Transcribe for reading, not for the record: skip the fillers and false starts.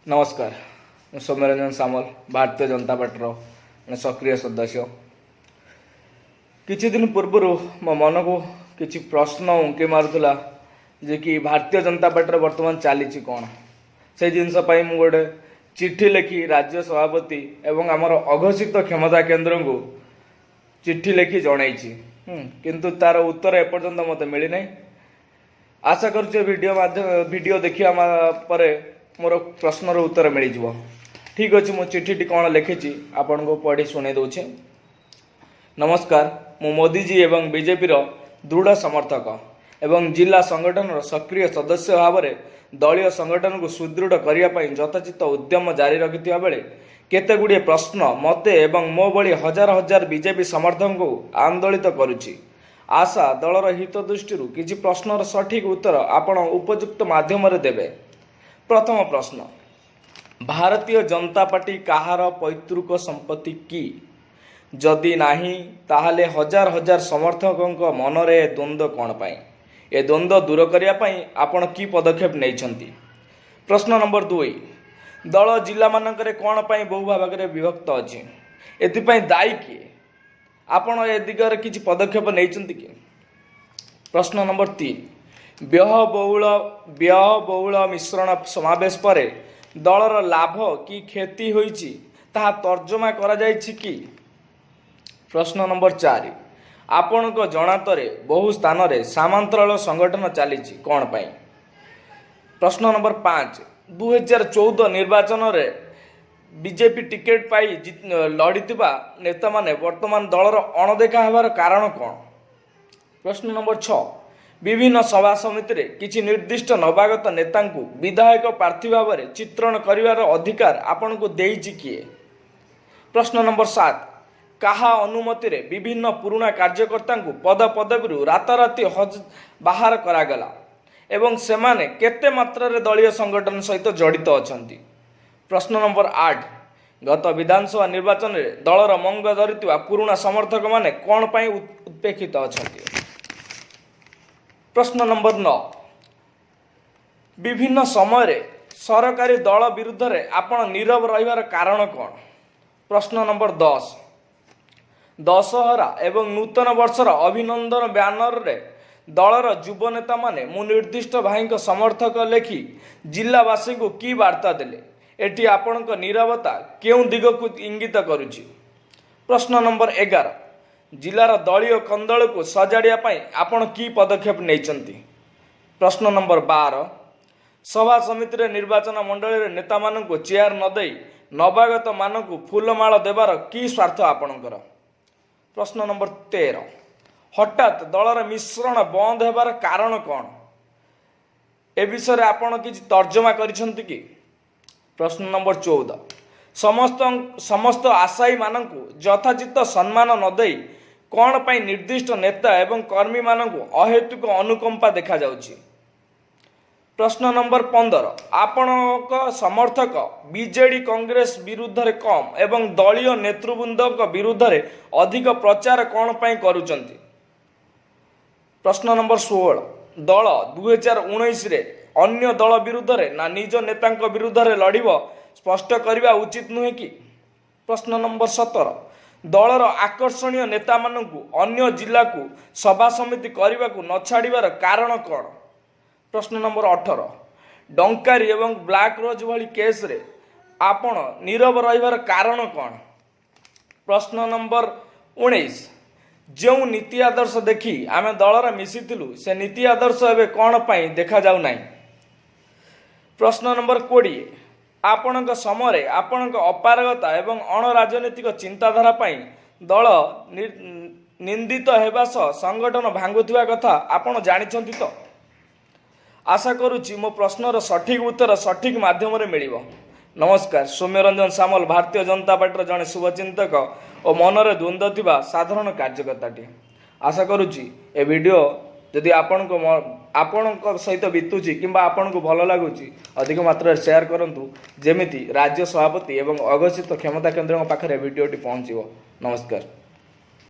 नमस्कार, मैं सौम्यरंजन सामल भारतीय जनता पार्टी सक्रिय सदस्य। किछि दिन पूर्व मो मन को किछि प्रश्न उंकी मारुला जे कि भारतीय जनता पार्टी वर्तमान चली कौन से जिनस मु गोटे चिट्ठी लिखि राज्य सभापति एवं आमर अघोषित क्षमता केन्द्र को चिट्ठी लिखि जन किंतु तार उत्तर एपर्यंत मत मिली नहीं। आशा करुचे वीडियो देखिया पर मोर प्रश्नर उत्तर मिल जाव। ठीक अच्छे, मु चिट्ठी कौन लिखी आपण को पढ़ी शुणे दूचे। नमस्कार, मु मोदीजी एवं बीजेपी दृढ़ समर्थक एवं जिला संगठन सक्रिय सदस्य भाव में दलीय संगठन को सुदृढ़ करने यथाचित उद्यम जारी रखिथिबा बेले केते गुड़िए प्रश्न मते एवं मो भली हजार हजार बीजेपी समर्थक को आंदोलित करुछि। आशा दलर हित दृष्टि किछि प्रश्नर सठिक उत्तर आपण उपयुक्त माध्यम देवे। प्रथम प्रश्न, भारतीय जनता पार्टी कहार पैतृक संपत्ति की? जदि नाही ताहले हजार हजार समर्थकों मनरे द्वंद्व कौन पाई? ए द्वंद्व दूर करने आपण की पदक्षेप नहीं? प्रश्न नंबर 2, दल जिला मानकरे कौन पाई बहु भाग में विभक्त अच्छी? एथिपाई दायी किए? आपण ए दिगरे किछि पदक्षेप नहीं कि? प्रश्न नंबर 3, व्ययबहुल मिश्रण समावेश पर दलर लाभ कि क्षति होइछि ताहा तर्जमा करा जाइछि कि? प्रश्न नंबर 4, आपण को जनातरे बहु स्थान रे सामांतराल संगठन चली कौन पाई? प्रश्न नंबर 5, 2014 निर्वाचन रे बीजेपी टिकेट पाई लड़िथिबा नेता माने वर्तमान दलर अणदेखा हेबार कारण कौन? प्रश्न नंबर 6, विभिन्न सभा समिति रे किछि निर्दिष्ट नवागत नेता विधायक प्रार्थी भाव में चित्रण करिवार अधिकार आपण को देइछि किए? प्रश्न नंबर 7, काहा अनुमति रे विभिन्न पुराना कार्यकर्ता पद पदवी राताराति बाहर करागला एवं सेमाने केते मात्रा रे दलीय संगठन सहित जड़ित अछंती? प्रश्न नंबर 8, गत विधानसभा निर्वाचन में दलर मंग धरिथिबा पुराना समर्थक माने कौन पाई उपेक्षित अछंती? प्रश्न नंबर 9, विभिन्न समय रे सरकारी दल विरुद्ध रे आपण नीरव रहिबार कारण कौन? प्रश्न नंबर 10, दशहरा एवं नूतन वर्षर अभिनंदन ब्यानर रे दलर युव नेता माने मु निर्दिष्ट भाई समर्थक लेखि जिलावासी को की वार्ता देले? एटी आपण नीरवता केउं दिग को इंगित करुछि? प्रश्न नंबर 11, जिलार दलीय कंदल को सजाड़िया आपण की पदक्षेप नहीं? प्रश्न नंबर 12, सभा समिति रे निर्वाचन मंडली रे नेता मानकु चेयर न दे नवागत मानकु फूलमाल देवार की स्वार्थ आपणकर? प्रश्न नंबर 13, हठात दलर मिश्रण बंद हेबार कारण कौन? ए विषय आपण किछि तर्जमा करिसंति कि? प्रश्न नंबर 14, समस्त आशायी मानकु यथाचित सम्मान न दे कौन पाई निर्दिष्ट नेता एवं कर्मी मानकु अहेतुक अनुकंपा देखा जाउछि? प्रश्न नंबर 15, आपणक समर्थक बीजेडी कांग्रेस विरुद्ध रे कम एवं दलीय नेतृवृंद विरुद्ध रे अधिक प्रचार कौन पाई करूचंती? प्रश्न नंबर 16, दल 2019 रे अन्य दल विरुद्ध रे ना निज नेता विरुद्ध रे लड़िब स्पष्ट करवा उचित नुहे कि? प्रश्न नंबर 17, दलर आकर्षणीय नेता मानकु अन्य जिला को सभा समिति करने को न छाड़िबार कारण कौन? प्रश्न नंबर 18, डंकारी एवं ब्लैक रोज भली केस रे आपण नीरव रहिबार कारण कौन? प्रश्न नंबर 19, जो नीति आदर्श देखी आमे दलर मिसिथिलु से नीति आदर्श एबे कौन पाई देखा जाउ नाही? प्रश्न नंबर 20, आपणक समय आपणक अपारगता एवं अणराजनीतिक चिंताधारा पाई दल निंदित हेबा सह संगठन भांगुथिबा कथा आपण जानिछंती तो? आशा करुछि मो प्रश्नर सठिक उत्तर सठिक माध्यम रे मिलिबो। नमस्कार, सौम्यरंजन सामल भारतीय जनता पार्टी जड़े शुभचिंतक और मनरे द्वंद्व थिबा साधारण कार्यकर्ताटी। आशा करुछि ए वीडियो जदि आपण सहित बीतुची किंबा आपण को भल लगुच अधिक मात्रा शेयर करंतु जेमिति राज्य सभापति एवं अघोषित क्षमता केन्द्र पाखरे वीडियोटी पहुँचो। नमस्कार।